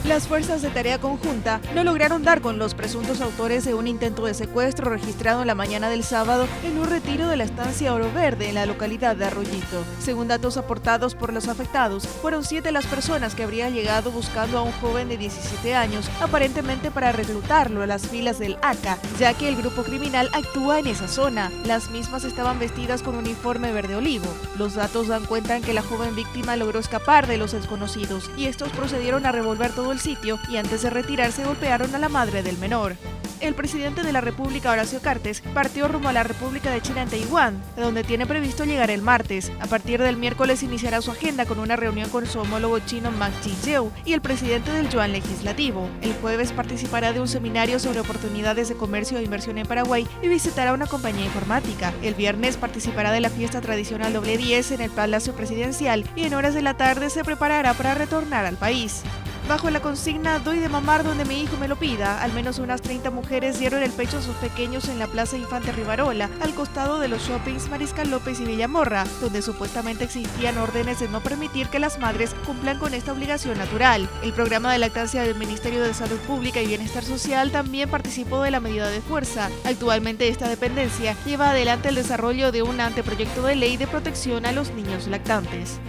Las fuerzas de tarea conjunta no lograron dar con los presuntos autores de un intento de secuestro registrado en la mañana del sábado en un retiro de la estancia Oro Verde en la localidad de Arroyito. Según datos aportados por los afectados, fueron 7 las personas que habrían llegado buscando a un joven de 17 años, aparentemente para reclutarlo a las filas del ACA, ya que el grupo criminal actúa en esa zona. Las mismas estaban vestidas con uniforme verde olivo. Los datos dan cuenta en que la joven víctima logró escapar de los desconocidos y estos procedieron a revolver todo el sitio y antes de retirarse golpearon a la madre del menor. El presidente de la República, Horacio Cartes, partió rumbo a la República de China en Taiwán, a donde tiene previsto llegar el martes. A partir del miércoles iniciará su agenda con una reunión con su homólogo chino Mang Chi-yeu y el presidente del Yuan Legislativo. El jueves participará de un seminario sobre oportunidades de comercio e inversión en Paraguay y visitará una compañía informática. El viernes participará de la fiesta tradicional doble 10 en el Palacio Presidencial y en horas de la tarde se preparará para retornar al país. Bajo la consigna "Doy de mamar donde mi hijo me lo pida", al menos unas 30 mujeres dieron el pecho a sus pequeños en la Plaza Infante Rivarola, al costado de los shoppings Mariscal López y Villamorra, donde supuestamente existían órdenes de no permitir que las madres cumplan con esta obligación natural. El programa de lactancia del Ministerio de Salud Pública y Bienestar Social también participó de la medida de fuerza. Actualmente esta dependencia lleva adelante el desarrollo de un anteproyecto de ley de protección a los niños lactantes.